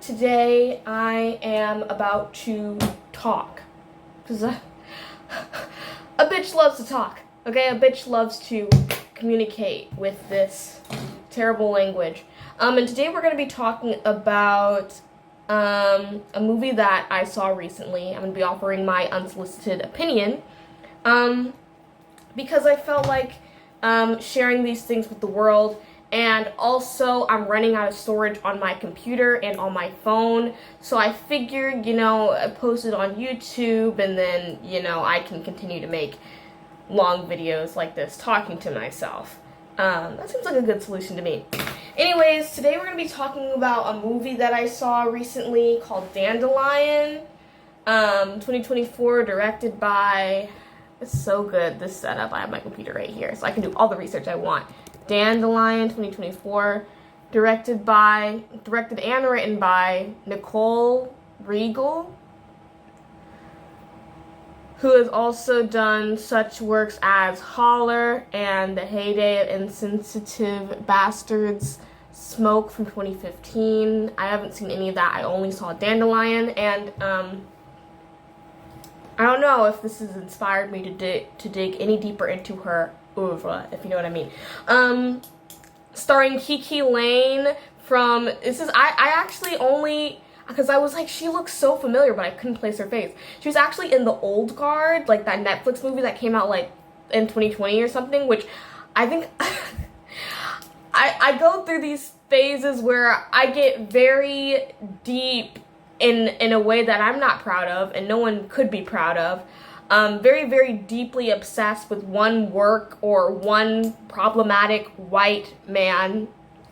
Today I am about to talk. Because a bitch loves to talk, okay? A bitch loves to communicate with this terrible language. And today we're going to be talking about a movie that I saw recently. I'm going to be offering my unsolicited opinion. Because I felt like sharing these things with the world. And also, I'm running out of storage on my computer and on my phone. So I figured, post it on YouTube and then, I can continue to make long videos like this talking to myself. That seems like a good solution to me. Anyways, today we're going to be talking about a movie that I saw recently called Dandelion. 2024, directed by... It's so good, this setup. I have my computer right here, so I can do all the research I want. Dandelion 2024, directed and written by Nicole Riegel, who has also done such works as Holler and The Heyday of Insensitive Bastards, Smoke from 2015. I haven't seen any of that. I only saw Dandelion, and I don't know if this has inspired me to dig any deeper into her oeuvre, if you know what I mean. Starring Kiki Lane from, I actually only, because I was like, she looks so familiar, but I couldn't place her face. She was actually in The Old Guard, like that Netflix movie that came out like in 2020 or something, which I think, I go through these phases where I get very deep in a way that I'm not proud of and no one could be proud of. Very, very deeply obsessed with one work or one problematic white man,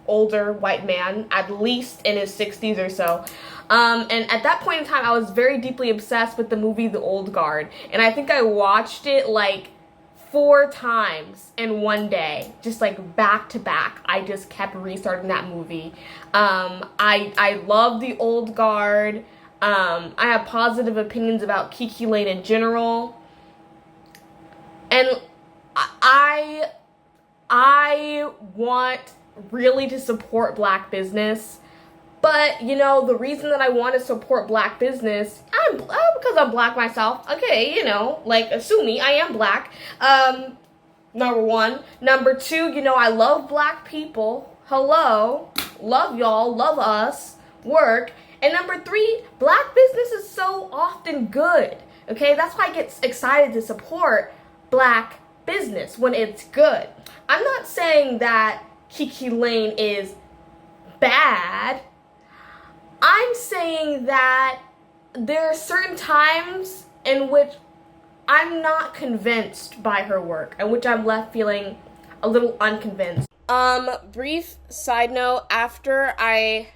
older white man, at least in his 60s or so. And at that point in time, I was very deeply obsessed with the movie The Old Guard. And I think I watched it like 4 times in one day, just like back to back. I just kept restarting that movie. I love The Old Guard. I have positive opinions about Kiki Lane in general. And I want really to support black business. But, the reason that I want to support black business, because I'm black myself. Okay, sue me, I am black. Number 1. Number 2, I love black people. Hello. Love y'all, love us. Work. And number 3, black business is so often good. Okay, that's why I get excited to support black business when it's good. I'm not saying that Kiki Lane is bad. I'm saying that there are certain times in which I'm not convinced by her work, and which I'm left feeling a little unconvinced. Brief side note, after I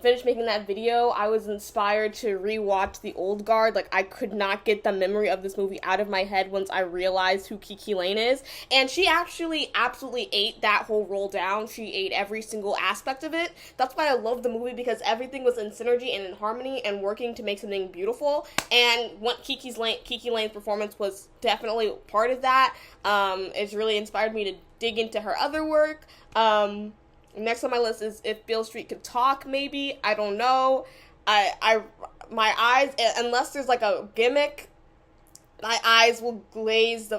finished making that video, I was inspired to rewatch The Old Guard. Like, I could not get the memory of this movie out of my head once I realized who Kiki Lane is. And she actually absolutely ate that whole role down. She ate every single aspect of it. That's why I love the movie, because everything was in synergy and in harmony and working to make something beautiful. And what Kiki Lane's performance was definitely part of that. It's really inspired me to dig into her other work. Next on my list is If Beale Street Could Talk, maybe. I don't know. My eyes, unless there's like a gimmick, my eyes will glaze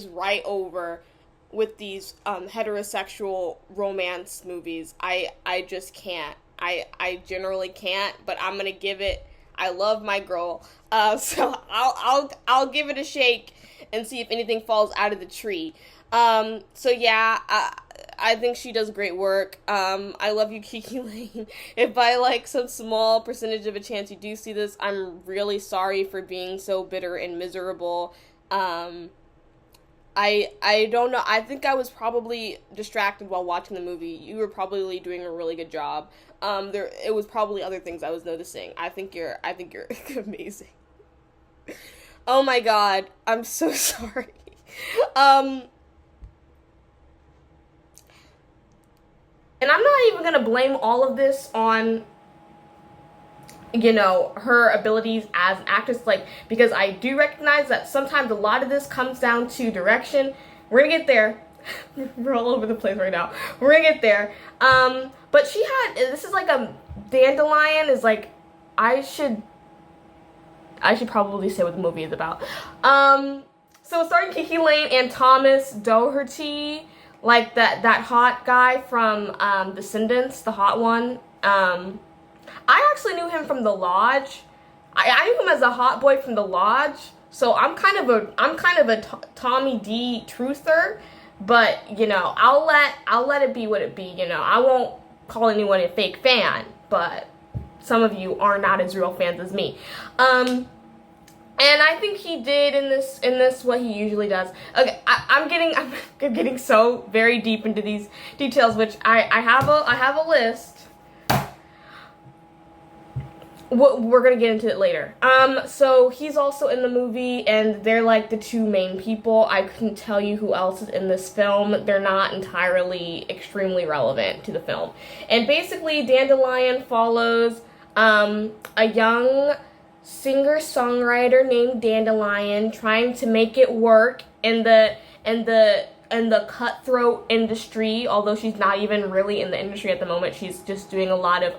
right over with these heterosexual romance movies. I just can't. I generally can't, but I'm gonna give it. I love my girl, so I'll give it a shake and see if anything falls out of the tree. So yeah, I think she does great work. I love you, Kiki Lane. If by like some small percentage of a chance you do see this, I'm really sorry for being so bitter and miserable. I don't know. I think I was probably distracted while watching the movie. You were probably doing a really good job. It was probably other things I was noticing. I think you're amazing. Oh my god, I'm so sorry. And I'm not even going to blame all of this on, her abilities as an actress, because I do recognize that sometimes a lot of this comes down to direction. We're going to get there. We're all over the place right now. We're going to get there. But this is like Dandelion is like, I should probably say what the movie is about. So starring Kiki Lane and Thomas Doherty, like that hot guy from Descendants, the hot one. I actually knew him from The Lodge. I knew him as a hot boy from The Lodge. So I'm kind of a Tommy D truther, but you know, I'll let it be what it be. You know, I won't call anyone a fake fan, but some of you are not as real fans as me. And I think he did in this what he usually does. Okay, I'm getting so very deep into these details, which I have a list. We're gonna get into it later. So he's also in the movie, and they're like the two main people. I couldn't tell you who else is in this film. They're not entirely extremely relevant to the film. And basically, Dandelion follows a young singer-songwriter named Dandelion trying to make it work in the cutthroat industry, although she's not even really in the industry at the moment. She's just doing a lot of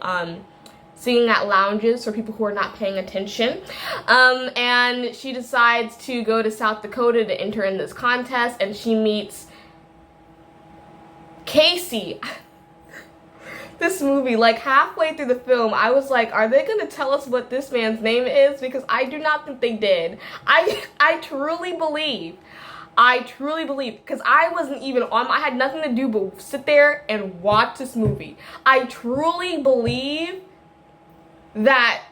singing at lounges for people who are not paying attention. And she decides to go to South Dakota to enter in this contest, and she meets Casey. This movie, like halfway through the film, I was like, are they going to tell us what this man's name is? Because I do not think they did. I truly believe, because I wasn't even on, I had nothing to do but sit there and watch this movie. I truly believe that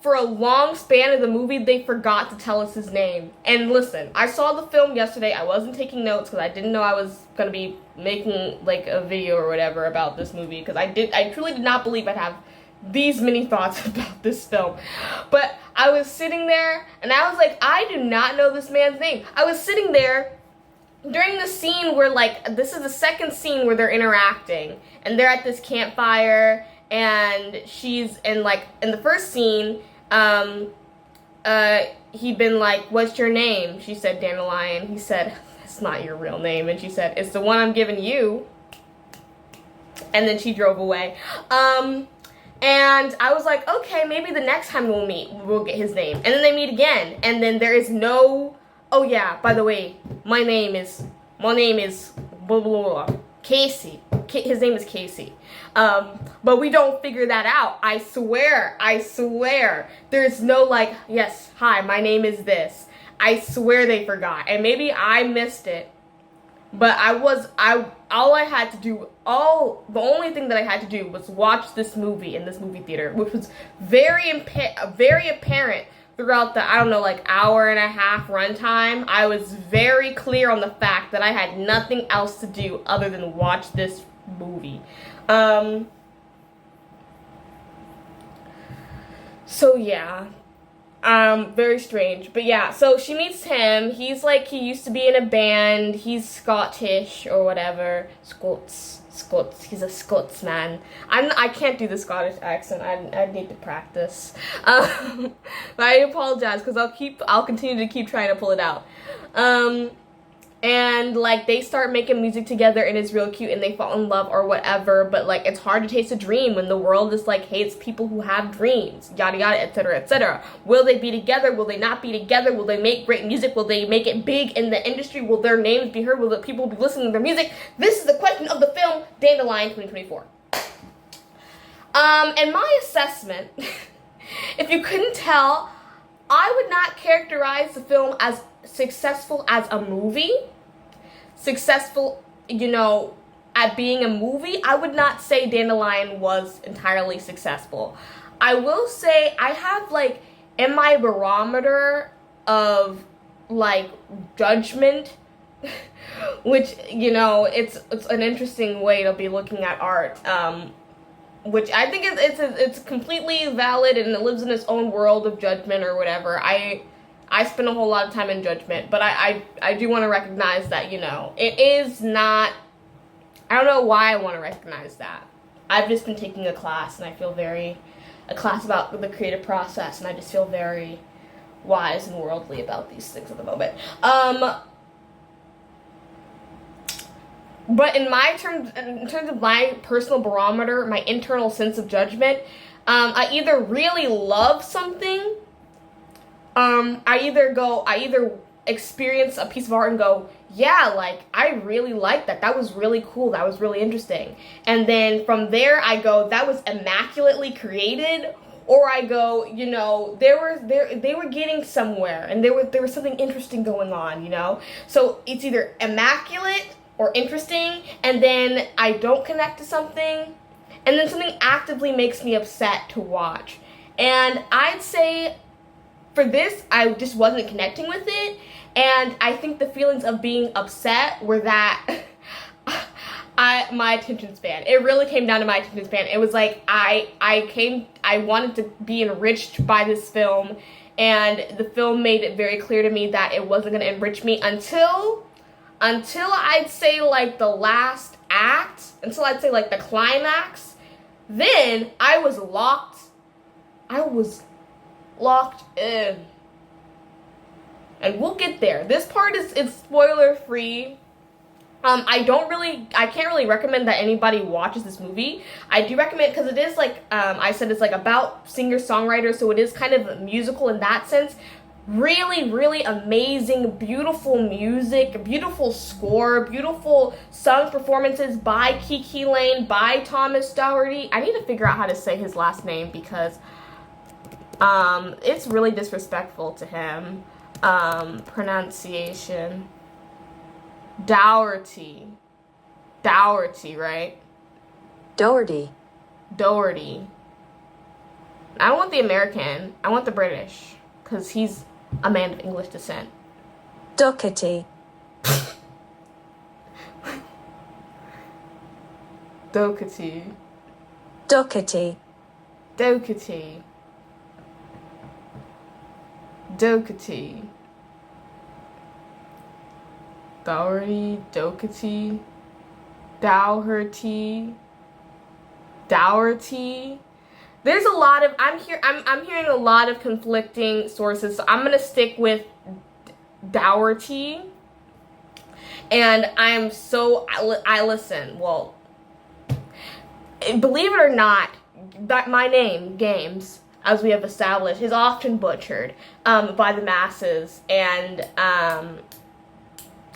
for a long span of the movie, they forgot to tell us his name. And listen, I saw the film yesterday. I wasn't taking notes because I didn't know I was going to be making like a video or whatever about this movie, because I truly did not believe I'd have these many thoughts about this film. But I was sitting there and I was like, I do not know this man's name. I was sitting there during the scene where, like, this is the second scene where they're interacting and they're at this campfire, and she's in the first scene, he'd been like, what's your name? She said, Dandelion. He said, that's not your real name. And she said, it's the one I'm giving you. And then she drove away. And I was like, okay, maybe the next time we'll meet, we'll get his name. And then they meet again. And then there is no, oh yeah, by the way, my name is blah, blah, blah, Casey. His name is Casey. But we don't figure that out. I swear. There's no like, yes, hi, my name is this. I swear they forgot. And maybe I missed it. But the only thing that I had to do was watch this movie in this movie theater, which was very apparent throughout the, I don't know, like hour and a half runtime. I was very clear on the fact that I had nothing else to do other than watch this movie. So yeah, very strange, but yeah, so she meets him. He's like, he used to be in a band. He's Scottish or whatever. Scots. He's a Scotsman. I can't do the Scottish accent. I need to practice. But I apologize because I'll continue to keep trying to pull it out. And like they start making music together and it's real cute and they fall in love or whatever, but like it's hard to chase a dream when the world is like hates people who have dreams, yada yada, etc., etc. Will they be together? Will they not be together? Will they make great music? Will they make it big in the industry? Will their names be heard? Will the people be listening to their music? This is the question of the film Dandelion 2024. And my assessment, if you couldn't tell, I would not characterize the film as successful as a movie. Successful, you know, at being a movie. I would not say Dandelion was entirely successful. I will say I have like in my barometer of like judgment, which, you know, it's an interesting way to be looking at art, which I think it's completely valid and it lives in its own world of judgment or whatever. I spend a whole lot of time in judgment, but I do want to recognize that, you know, it is not, I don't know why I want to recognize that. I've just been taking a class and I feel a class about the creative process, and I just feel very wise and worldly about these things at the moment. But in terms of my personal barometer, my internal sense of judgment, I either really love something, I either experience a piece of art and go, yeah, like, I really like that. That was really cool. That was really interesting. And then from there, I go, that was immaculately created. Or I go, you know, they were getting somewhere, and there was something interesting going on, you know? So it's either immaculate or interesting, and then I don't connect to something, and then something actively makes me upset to watch. And I'd say for this, I just wasn't connecting with it, and I think the feelings of being upset were that my attention span. It really came down to my attention span. It was like I wanted to be enriched by this film, and the film made it very clear to me that it wasn't going to enrich me until I'd say like the last act, until I'd say like the climax. Then I was locked in. And we'll get there. This part is spoiler free. I can't really recommend that anybody watches this movie. I do recommend, because it is like, I said, it's like about singer-songwriters, so it is kind of musical in that sense. Really, really amazing, beautiful music, beautiful score, beautiful sung performances by Kiki Lane, by Thomas Doherty. I need to figure out how to say his last name, because it's really disrespectful to him. Pronunciation. Doherty, right? Doherty. I don't want the American. I want the British, because he's a man of English descent. Doherty. Doherty. Doherty. Doherty. Doherty. Doherty, Doherty, Doherty, Doherty. There's a lot of I'm hearing a lot of conflicting sources, so I'm gonna stick with Doherty. And I listen. Well, believe it or not, that my name, Games, as we have established, is often butchered by the masses, and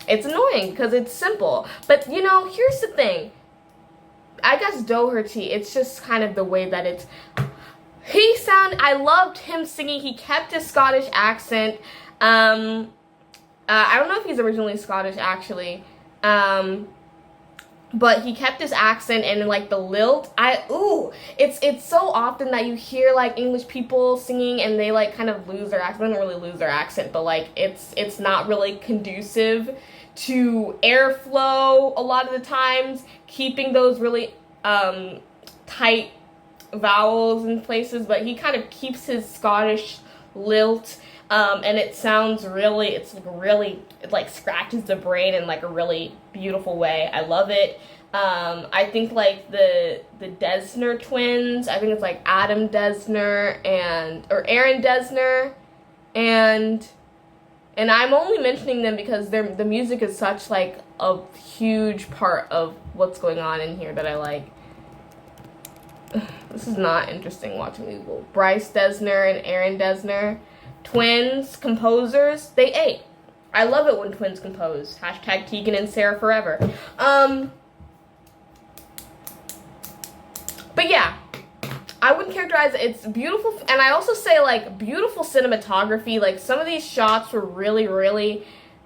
it's annoying because it's simple. But, you know, here's the thing. I guess Doherty, it's just kind of the way that it's... I loved him singing. He kept his Scottish accent. I don't know if he's originally Scottish, actually. But he kept his accent and, like, the lilt. It's so often that you hear, like, English people singing and they, like, kind of lose their accent. They don't really lose their accent, but, like, it's not really conducive to airflow a lot of the times, keeping those really tight vowels in places, but he kind of keeps his Scottish lilt, and it sounds really, it like scratches the brain in like a really beautiful way. I love it. I think like the Desner twins, I think it's like Adam Desner or Aaron Desner, and I'm only mentioning them because the music is such like a huge part of what's going on in here that I like. This is not interesting watching these little Bryce Desner and Aaron Desner, twins, composers, they ate. I love it when twins compose. Hashtag Tegan and Sarah forever. But yeah, I wouldn't characterize it. It's beautiful, and I also say like beautiful cinematography. Like some of these shots were really, really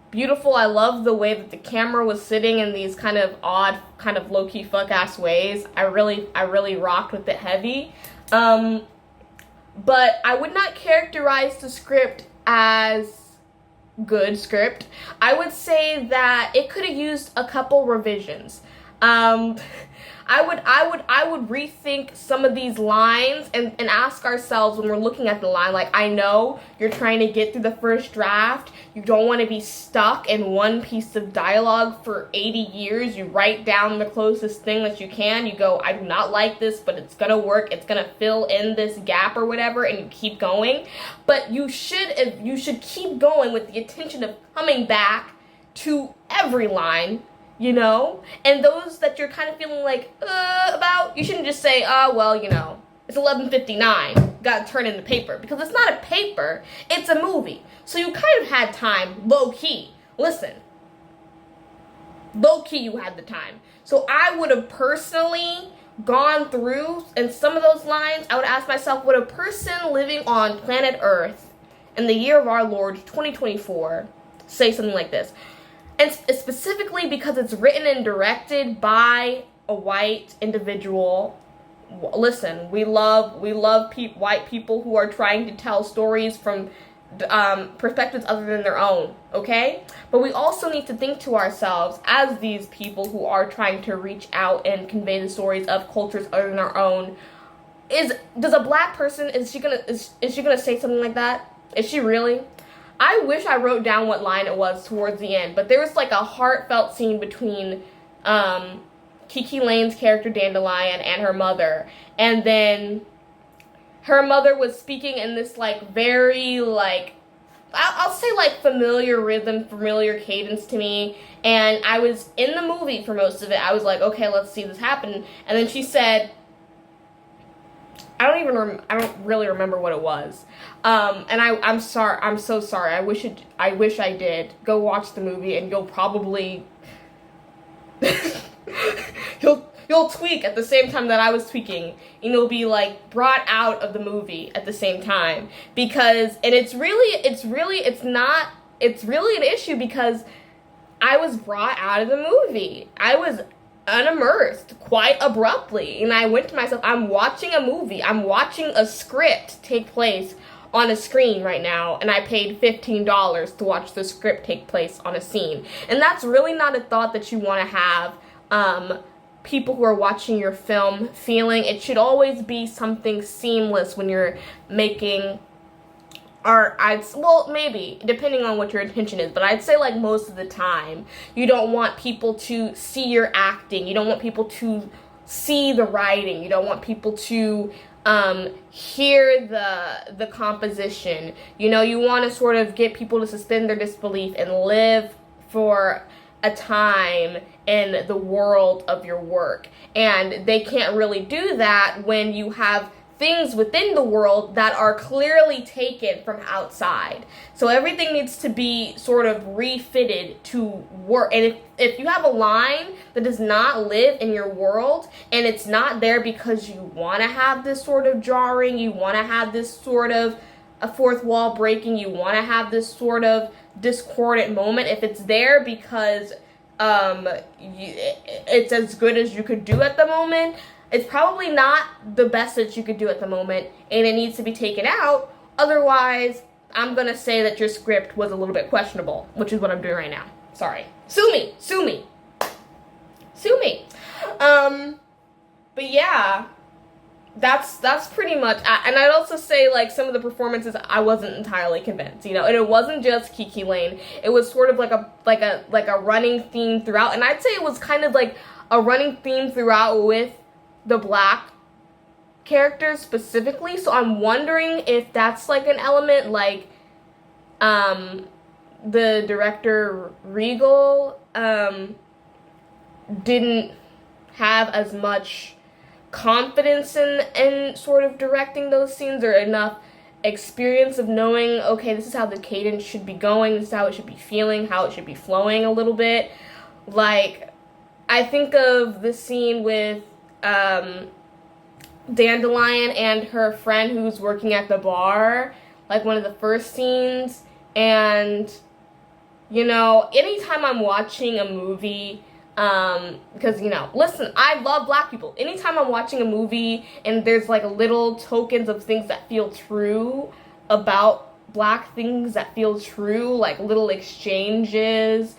beautiful. I love the way that the camera was sitting in these kind of odd, kind of low-key fuck-ass ways. I really rocked with it heavy. But I would not characterize the script as good script. I would say that it could have used a couple revisions. I would rethink some of these lines and ask ourselves when we're looking at the line, like, I know you're trying to get through the first draft. You don't want to be stuck in one piece of dialogue for 80 years. You write down the closest thing that you can. You go, I do not like this, but it's going to work. It's going to fill in this gap or whatever, and you keep going. But you should keep going with the intention of coming back to every line, you know? And those that you're kind of feeling like, about, you shouldn't just say, well, you know, it's 11:59. Gotta turn in the paper. Because it's not a paper, it's a movie. So you kind of had time, low-key. Listen. Low-key you had the time. So I would have personally gone through, and some of those lines, I would ask myself, would a person living on planet Earth in the year of our Lord, 2024, say something like this? And specifically because it's written and directed by a white individual. Listen, we love white people who are trying to tell stories from perspectives other than their own, okay? But we also need to think to ourselves, as these people who are trying to reach out and convey the stories of cultures other than our own, does a black person, is she gonna say something like that? Is she really? I wish I wrote down what line it was towards the end, but there was like a heartfelt scene between Kiki Lane's character Dandelion and her mother, and then her mother was speaking in this like very like, I'll say like familiar rhythm, familiar cadence to me, and I was in the movie for most of it. I was like, okay, let's see this happen, and then she said, I don't really remember what it was, and I'm sorry, I'm so sorry. I wish I did. Go watch the movie, and you'll probably you'll tweak at the same time that I was tweaking, and you'll be like brought out of the movie at the same time, because, and it's really an issue because I was brought out of the movie. I was unimmersed quite abruptly, and I went to myself, I'm watching a movie, I'm watching a script take place on a screen right now, and I paid $15 to watch the script take place on a scene. And that's really not a thought that you want to have people who are watching your film feeling. It should always be something seamless when you're making art. Well, maybe, depending on what your intention is, but I'd say like most of the time, you don't want people to see your acting, you don't want people to see the writing, you don't want people to hear the composition. You know, you want to sort of get people to suspend their disbelief and live for a time in the world of your work. And they can't really do that when you have things within the world that are clearly taken from outside. So everything needs to be sort of refitted to work. And if you have a line that does not live in your world, and it's not there because you want to have this sort of jarring, you want to have this sort of a fourth wall breaking, you want to have this sort of discordant moment, if it's there because it's as good as you could do at the moment, it's probably not the best that you could do at the moment, and it needs to be taken out. Otherwise, I'm gonna say that your script was a little bit questionable, which is what I'm doing right now. Sorry. Sue me. Sue me. Sue me. But yeah, that's pretty much, and I'd also say like some of the performances I wasn't entirely convinced, you know, and it wasn't just Kiki Lane. It was sort of like a running theme throughout, and I'd say it was kind of like a running theme throughout with the black characters specifically. So I'm wondering if that's like an element, like the director Regal didn't have as much confidence in sort of directing those scenes, or enough experience of knowing, okay, this is how the cadence should be going, this is how it should be feeling, how it should be flowing a little bit. Like, I think of the scene with Dandelion and her friend who's working at the bar, like one of the first scenes, and, you know, anytime I'm watching a movie, because, you know, listen, I love black people. Anytime I'm watching a movie and there's like little tokens of things that feel true about black things that feel true, like little exchanges,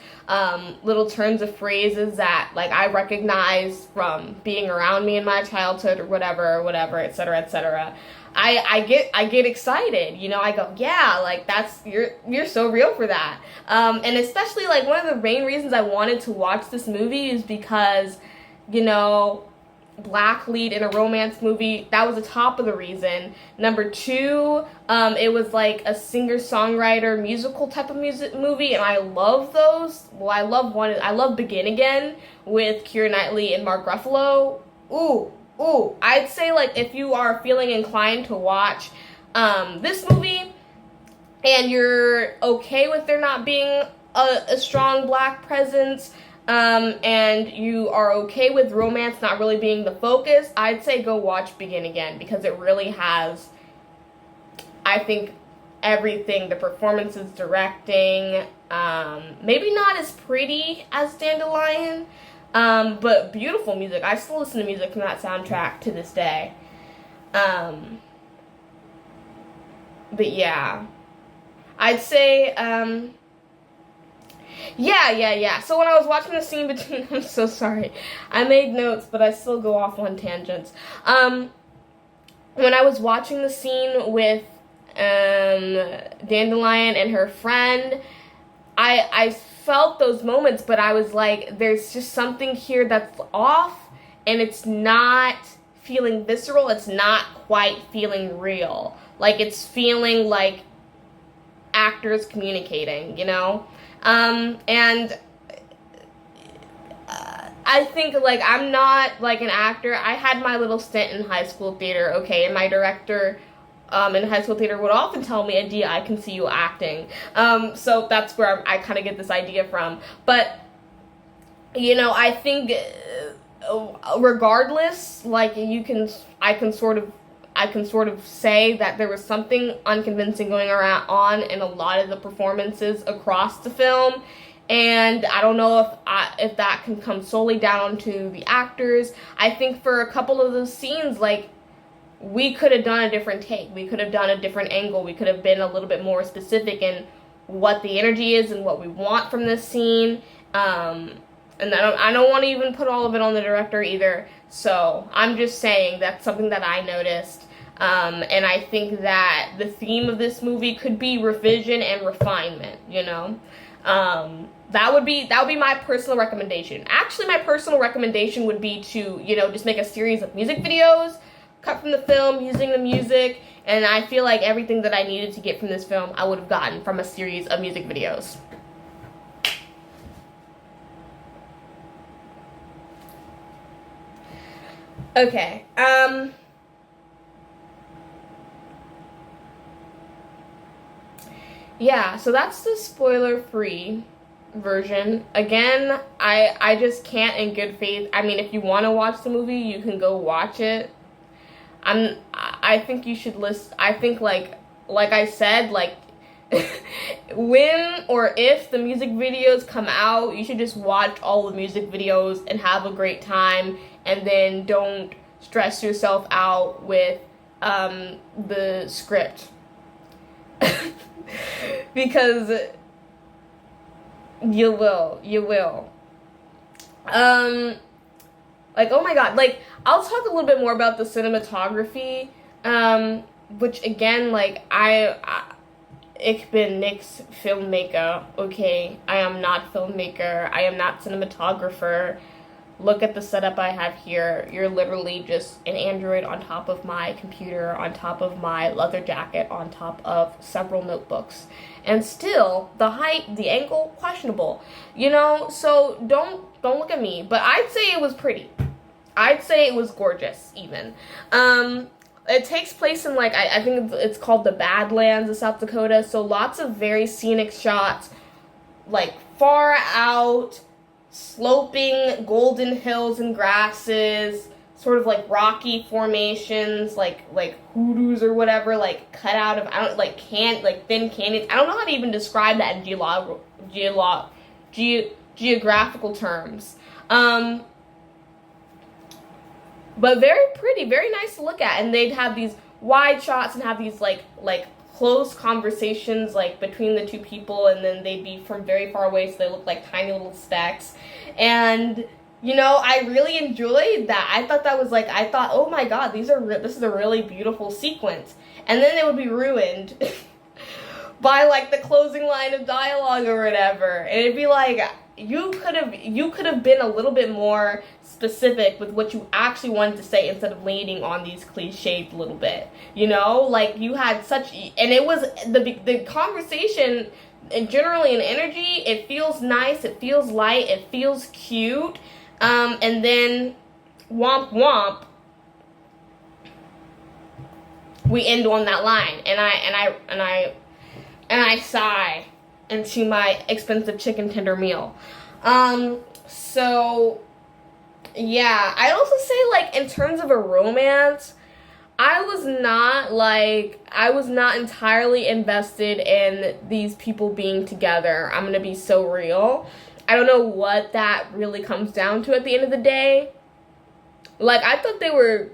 little turns of phrases that like I recognize from being around me in my childhood or whatever, etc., etc. I get excited, you know. I go, yeah, like that's, you're so real for that. And especially like one of the main reasons I wanted to watch this movie is because, you know, black lead in a romance movie, that was the top of the reason. Number two, it was like a singer-songwriter musical type of movie, and I love those. Well, I love Begin Again with Keira Knightley and Mark Ruffalo. Ooh, Ooh, I'd say, like, if you are feeling inclined to watch this movie and you're okay with there not being a strong black presence, and you are okay with romance not really being the focus, I'd say go watch Begin Again, because it really has, I think, everything. The performances, directing, maybe not as pretty as Dandelion, but beautiful music. I still listen to music from that soundtrack to this day. But yeah, I'd say, yeah. So when I was watching the scene between, I'm so sorry, I made notes, but I still go off on tangents. When I was watching the scene with Dandelion and her friend, I felt those moments, but I was like, there's just something here that's off, and it's not feeling visceral, it's not quite feeling real. Like, it's feeling like actors communicating, you know? And I think, like, I'm not, like, an actor. I had my little stint in high school theater, okay, and my director in high school theater would often tell me, Adia, I can see you acting. So that's where I kind of get this idea from. But, you know, I think regardless, like, I can sort of say that there was something unconvincing going on in a lot of the performances across the film. And I don't know if that can come solely down to the actors. I think for a couple of those scenes, like, we could have done a different take. We could have done a different angle. We could have been a little bit more specific in what the energy is and what we want from this scene. And I don't want to even put all of it on the director either. So I'm just saying that's something that I noticed. And I think that the theme of this movie could be revision and refinement, you know? That would be my personal recommendation. Actually, my personal recommendation would be to, you know, just make a series of music videos, cut from the film using the music, and I feel like everything that I needed to get from this film I would have gotten from a series of music videos. Okay, yeah, so that's the spoiler-free version. Again, I just can't in good faith. I mean, if you want to watch the movie, you can go watch it. I think you should list. I think, like I said, like, when or if the music videos come out, you should just watch all the music videos and have a great time, and then don't stress yourself out with the script. Because you will. Like, oh my god, like, I'll talk a little bit more about the cinematography, which, again, like, ich bin nix filmmaker, okay? I am not filmmaker, I am not cinematographer. Look at the setup I have here. You're literally just an Android on top of my computer, on top of my leather jacket, on top of several notebooks. And still, the height, the angle, questionable. You know, so don't look at me. But I'd say it was pretty. I'd say it was gorgeous, even. It takes place in, like, I think it's called the Badlands of South Dakota. So lots of very scenic shots, like, far out, sloping golden hills and grasses, sort of like rocky formations, like hoodoos or whatever, like cut out of, thin canyons. I don't know how to even describe that in geographical terms. But very pretty, very nice to look at, and they'd have these wide shots and have these like close conversations, like, between the two people, and then they'd be from very far away, so they look like tiny little specks. And, you know, I really enjoyed that. I thought, oh my god, this is a really beautiful sequence. And then it would be ruined by, like, the closing line of dialogue or whatever. And it'd be like, you could have been a little bit more specific with what you actually wanted to say instead of leaning on these cliches a little bit. You know, like, you had such, and it was the conversation, and generally in energy, it feels nice, it feels light, it feels cute, and then womp womp, we end on that line, and I sigh into my expensive chicken tender meal. So yeah, I'd also say, like, in terms of a romance, I was not entirely invested in these people being together. I'm gonna be so real. I don't know what that really comes down to at the end of the day. Like, I thought they were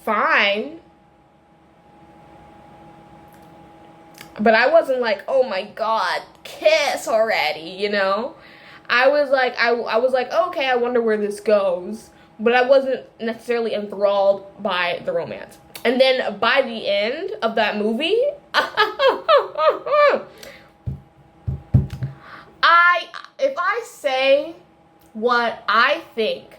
fine, but I wasn't like, oh my god, kiss already, you know? I was like, okay, I wonder where this goes. But I wasn't necessarily enthralled by the romance. And then by the end of that movie, if I say what I think,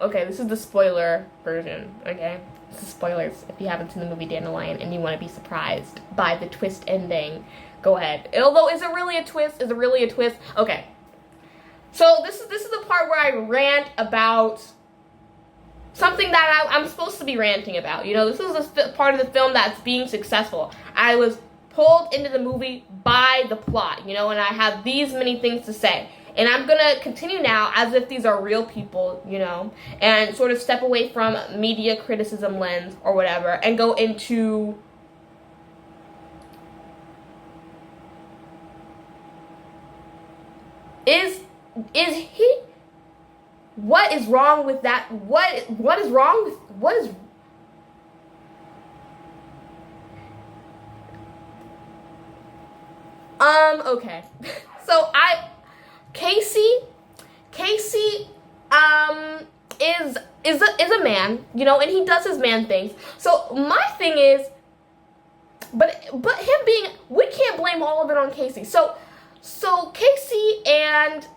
okay, this is the spoiler version, okay? This is spoilers if you haven't seen the movie Dandelion and you want to be surprised by the twist ending. Go ahead. Although, is it really a twist? Is it really a twist? Okay. So this is the part where I rant about something that I'm supposed to be ranting about. You know, this is the part of the film that's being successful. I was pulled into the movie by the plot, you know, and I have these many things to say. And I'm going to continue now as if these are real people, you know, and sort of step away from media criticism lens or whatever and go into what is wrong with that? What is wrong with, what is, okay. So Casey, is a man, you know, and he does his man things. So my thing is, but him being, we can't blame all of it on Casey. So Casey and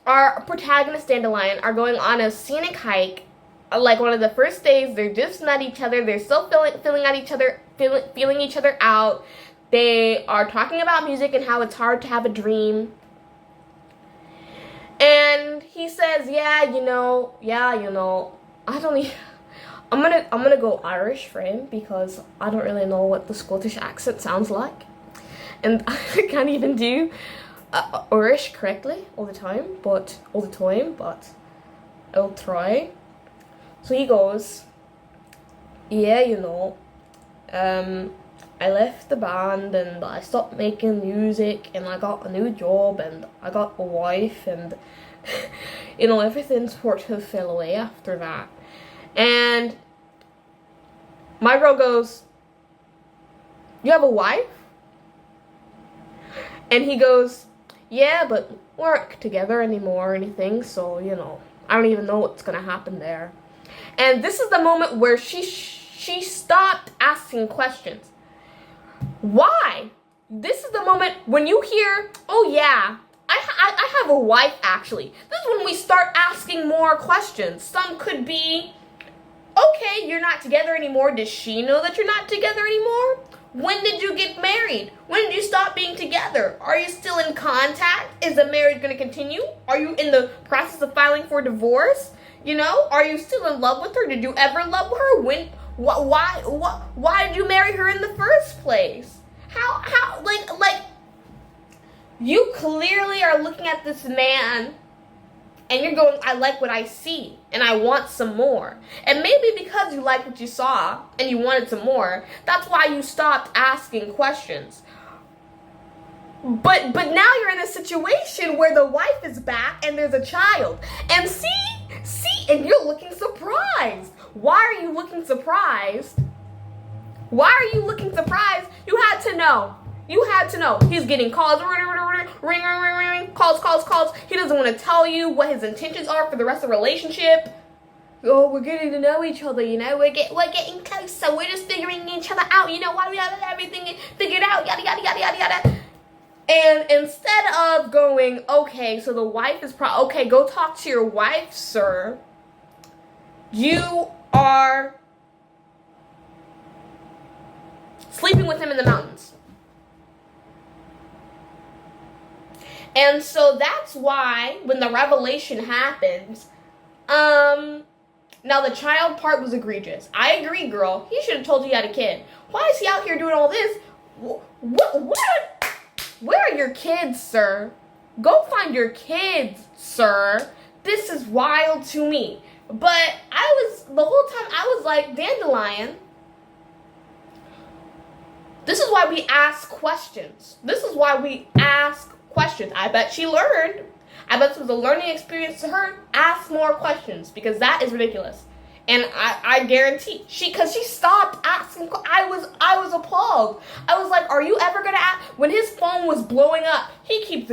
our protagonist Dandelion are going on a scenic hike, like one of the first days. They just met each other. They're still feeling each other out. They are talking about music and how it's hard to have a dream. And he says, you know, I don't even, I'm gonna go Irish for him because I don't really know what the Scottish accent sounds like, and I can't even do Irish correctly all the time, but I'll try. So he goes, you know, I left the band and I stopped making music and I got a new job and I got a wife and, you know, everything sort of fell away after that. And my girl goes, you have a wife? And he goes, yeah, but we aren't together anymore or anything, so, you know, I don't even know what's gonna happen there. And this is the moment where she stopped asking questions. Why? This is the moment when you hear, oh yeah, I have a wife actually. This is when we start asking more questions. Some could be, okay, you're not together anymore. Does she know that you're not together anymore? When did you get married? When did you stop being together? Are you still in contact? Is the marriage going to continue? Are you in the process of filing for divorce? You know, are you still in love with her? Did you ever love her? When? Why did you marry her in the first place? How, like, you clearly are looking at this man and you're going, I like what I see and I want some more. And maybe because you liked what you saw and you wanted some more, that's why you stopped asking questions. But now you're in a situation where the wife is back and there's a child. And see, and you're looking surprised. Why are you looking surprised? Why are you looking surprised? You had to know. He's getting calls, ring, calls. He doesn't want to tell you what his intentions are for the rest of the relationship. Oh, we're getting to know each other, you know. We're getting closer. We're just figuring each other out, you know. Why do we have everything figured out? Yada, yada, yada, yada, yada. And instead of going, okay, so the wife is okay, go talk to your wife, sir. You are sleeping with him in the mountains. And so that's why when the revelation happens, Now, the child part was egregious. I agree, girl. He should have told you he had a kid. Why is he out here doing all this? What? Where are your kids, sir? Go find your kids, sir. This is wild to me. But the whole time I was like, Dandelion, this is why we ask questions. This is why we ask questions. I bet she learned. I bet this was a learning experience to her. Ask more questions, because that is ridiculous. And I guarantee because she stopped asking. I was appalled. I was like, are you ever gonna ask? When his phone was blowing up, he keeps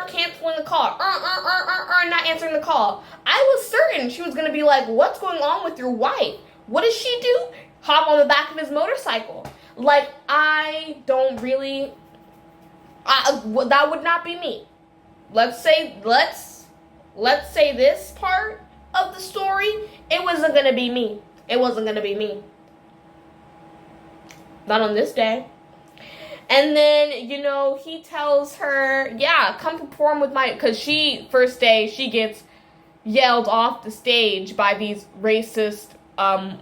canceling the call, not answering the call. I was certain she was gonna be like, what's going on with your wife? What does she do? Hop on the back of his motorcycle. Like, I don't really. That would not be me. Let's say this part of the story, it wasn't gonna be me. It wasn't gonna be me. Not on this day. And then, he tells her, yeah, come perform with because first day, she gets yelled off the stage by these racist,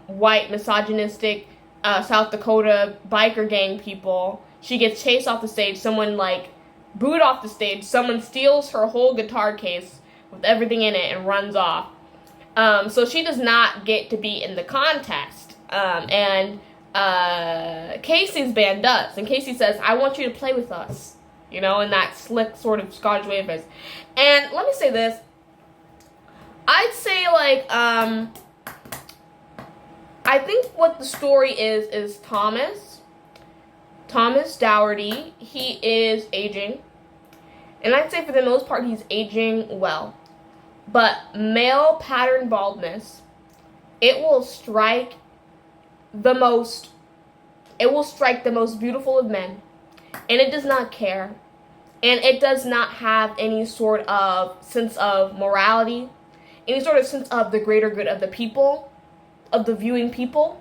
white, misogynistic, South Dakota biker gang people. She gets chased off the stage. Someone, booed off the stage. Someone steals her whole guitar case with everything in it and runs off. So she does not get to be in the contest. And Casey's band does. And Casey says, I want you to play with us. In that slick sort of Scottish way of his. And let me say this. I'd say, I think what the story is Thomas Dougherty. He is aging. And I'd say for the most part, he's aging well. But male pattern baldness, it will strike the most beautiful of men. And it does not care. And it does not have any sort of sense of morality, any sort of sense of the greater good of the people, of the viewing people.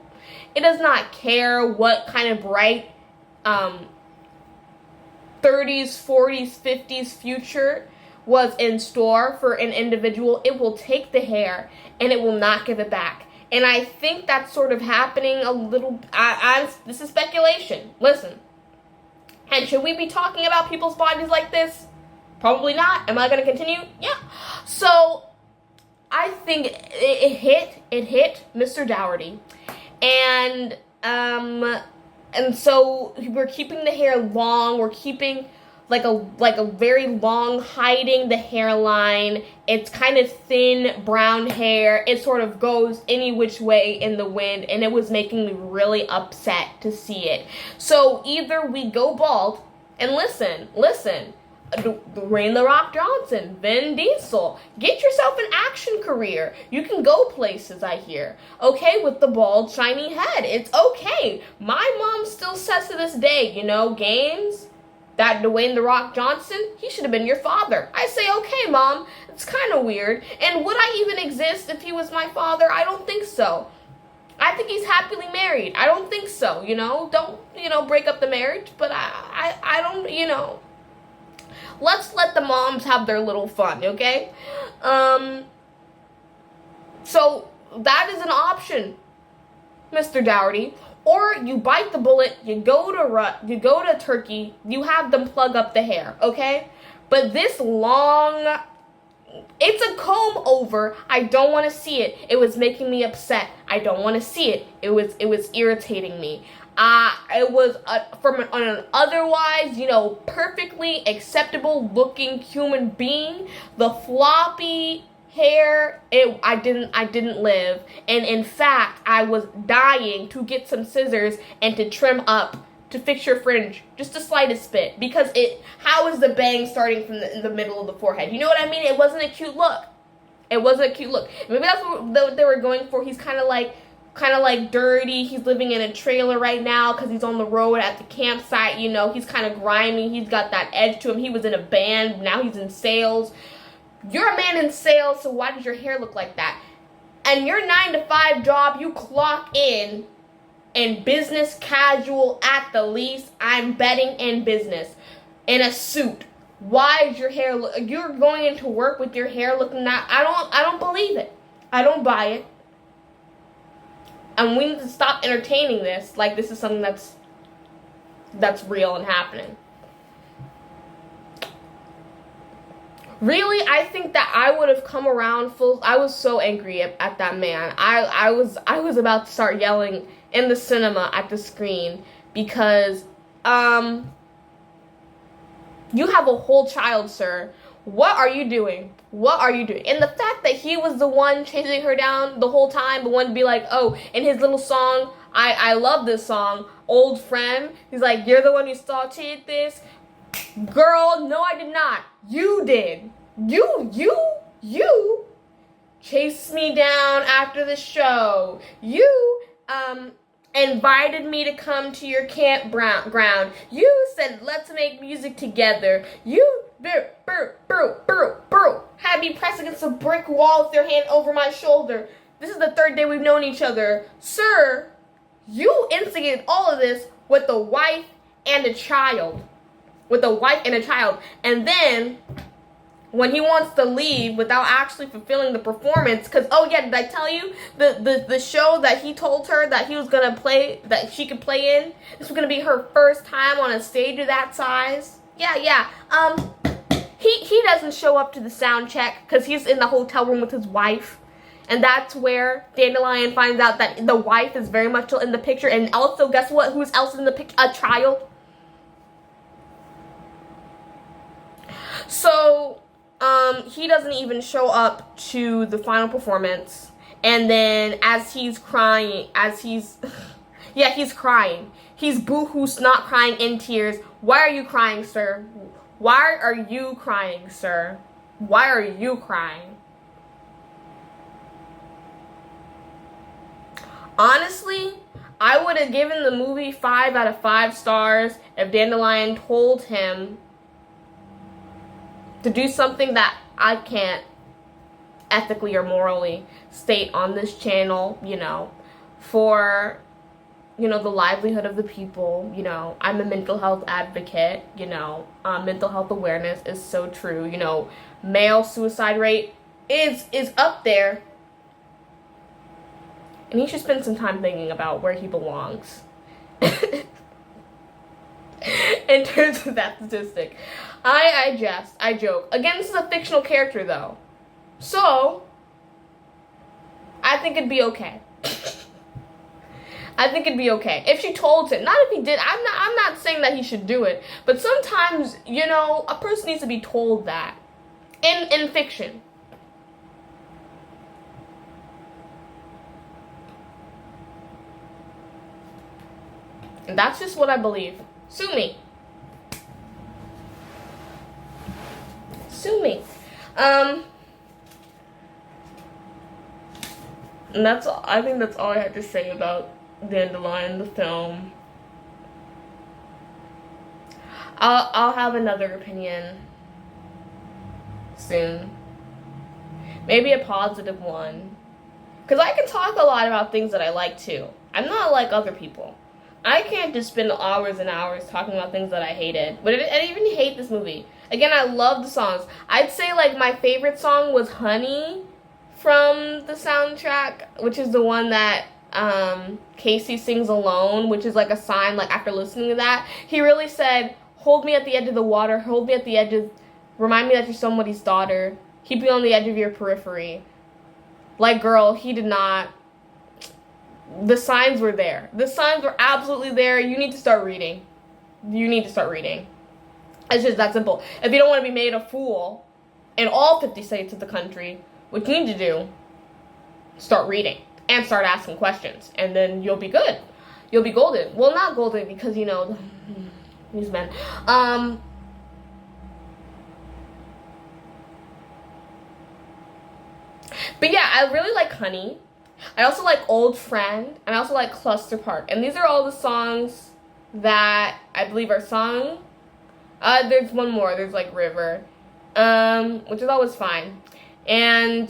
It does not care what kind of bright 30s, 40s, 50s future was in store for an individual. It will take the hair and it will not give it back. And I think that's sort of happening a little. This is speculation. Listen. And should we be talking about people's bodies like this? Probably not. Am I going to continue? Yeah. So I think it hit Mr. Dougherty. And so we're keeping the hair long. We're keeping like a very long, hiding the hairline. It's kind of thin brown hair. It sort of goes any which way in the wind, and it was making me really upset to see it. So either we go bald, and listen, Dwayne The Rock Johnson, Vin Diesel, get yourself an action career. You can go places, I hear. Okay, with the bald, shiny head. It's okay. My mom still says to this day, Gaines, that Dwayne The Rock Johnson, he should have been your father. I say, okay, Mom, it's kind of weird. And would I even exist if he was my father? I don't think so. I think he's happily married. I don't think so, Don't, break up the marriage, but I don't, Let's let the moms have their little fun, okay? So that is an option, Mr. Dougherty. Or you bite the bullet, you go to Turkey, you have them plug up the hair, okay? But this long, it's a comb over. I don't want to see it. It was making me upset. I don't want to see it. It was irritating me. It was from an otherwise, perfectly acceptable looking human being. The floppy hair, I didn't live. And in fact, I was dying to get some scissors and to trim up, to fix your fringe, just the slightest bit. Because how is the bang starting from in the middle of the forehead? You know what I mean? It wasn't a cute look. Maybe that's what they were going for. He's kind of like dirty. He's living in a trailer right now because he's on the road at the campsite. He's kind of grimy. He's got that edge to him. He was in a band. Now he's in sales. You're a man in sales, so why does your hair look like that? And your 9-to-5 job, you clock in business casual at the least. I'm betting in business. In a suit. Why is your hair you're going into work with your hair looking that I don't believe it. I don't buy it. And we need to stop entertaining this like this is something that's real and happening. Really, I think that I would have come around full. I was so angry at that man. I was about to start yelling in the cinema at the screen because you have a whole child, sir. What are you doing? What are you doing? And the fact that he was the one chasing her down the whole time, the one to be like, oh, in his little song, I love this song, Old Friend. He's like, you're the one who started this. Girl, no, I did not. You did. You chased me down after the show. You, invited me to come to your campground. You said, let's make music together. You, had me pressed against a brick wall with your hand over my shoulder. This is the third day we've known each other. Sir, you instigated all of this with a wife and a child. And then, when he wants to leave without actually fulfilling the performance, because, oh yeah, did I tell you, the show that he told her that he was going to play, that she could play in, this was going to be her first time on a stage of that size? Yeah, he doesn't show up to the sound check, because he's in the hotel room with his wife. And that's where Dandelion finds out that the wife is very much in the picture, and also, guess what, who's else in the picture? A child. So, he doesn't even show up to the final performance. And then as he's crying, he's crying. He's boo-hoo, not crying in tears. Why are you crying, sir? Why are you crying, sir? Why are you crying? Honestly, I would have given the movie 5 out of 5 stars if Dandelion told him to do something that I can't ethically or morally state on this channel, for, the livelihood of the people, I'm a mental health advocate, mental health awareness is so true, male suicide rate is up there, and he should spend some time thinking about where he belongs. In terms of that statistic. I jest, I joke. Again, this is a fictional character, though. So, I think it'd be okay. I think it'd be okay. If she told him. Not if he did. I'm not saying that he should do it. But sometimes, a person needs to be told that. In fiction. And that's just what I believe. Sue me. Sue me. And that's all. I think that's all I had to say about Dandelion, the film. I'll have another opinion soon. Maybe a positive one. Because I can talk a lot about things that I like too. I'm not like other people. I can't just spend hours and hours talking about things that I hated. But I even hate this movie. Again, I love the songs. I'd say, my favorite song was Honey from the soundtrack, which is the one that Casey sings alone, which is, a sign, after listening to that. He really said, hold me at the edge of the water, hold me at the edge of, remind me that you're somebody's daughter, keep me on the edge of your periphery. Girl, he did not. The signs were there. The signs were absolutely there. You need to start reading. It's just that simple. If you don't want to be made a fool in all 50 states of the country, what you need to do, start reading and start asking questions. And then you'll be good. You'll be golden. Well, not golden because, these men. But yeah, I really like Honey. I also like Old Friend, and I also like Cluster Park. And these are all the songs that I believe are sung. There's one more. There's River, which is always fine. And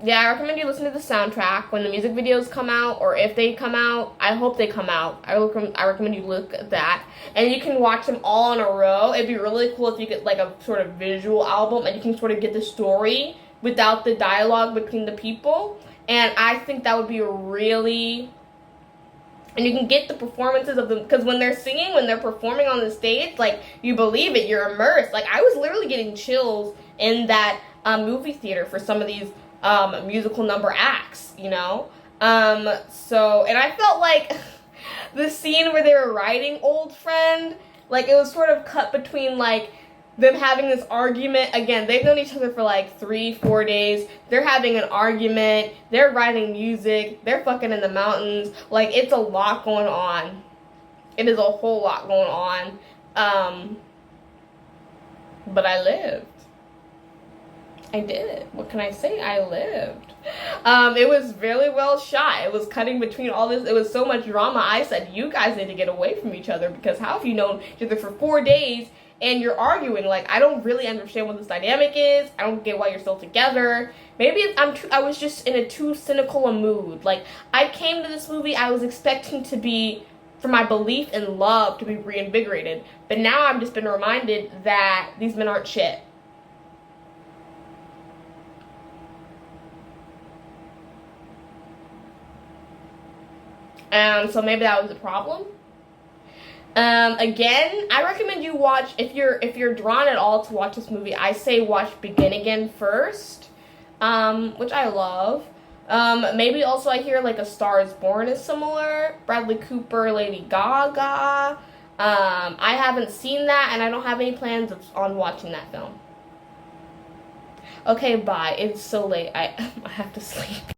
Yeah, I recommend you listen to the soundtrack when the music videos come out, or if they come out. I hope they come out. I recommend you look at that, and you can watch them all in a row. It'd be really cool if you get like a sort of visual album, and you can sort of get the story without the dialogue between the people. And I think that would be really, and you can get the performances of them, because when they're singing, when they're performing on the stage, like, you believe it, you're immersed. Like, I was literally getting chills in that movie theater for some of these musical number acts, you know? So, and I felt like the scene where they were writing Old Friend, like, it was sort of cut between, like, them having this argument. Again, they've known each other for like 3-4 days. They're having an argument. They're writing music. They're fucking in the mountains. Like, it's a lot going on. It is a whole lot going on. But I lived. I did. What can I say? I lived. It was really well shot. It was cutting between all this. It was so much drama. I said, you guys need to get away from each other, because how have you known each other for 4 days and you're arguing? Like, I don't really understand what this dynamic is. I don't get why you're still together. Maybe I was just in a too cynical a mood. Like, I came to this movie, I was expecting to be, for my belief in love, to be reinvigorated. But now I've just been reminded that these men aren't shit. So maybe that was a problem. Again, I recommend you watch, if you're drawn at all to watch this movie, I say watch Begin Again first, which I love. Maybe also I hear like A Star Is Born is similar. Bradley Cooper, Lady Gaga. I haven't seen that, and I don't have any plans on watching that film. Okay, bye. It's so late. I have to sleep.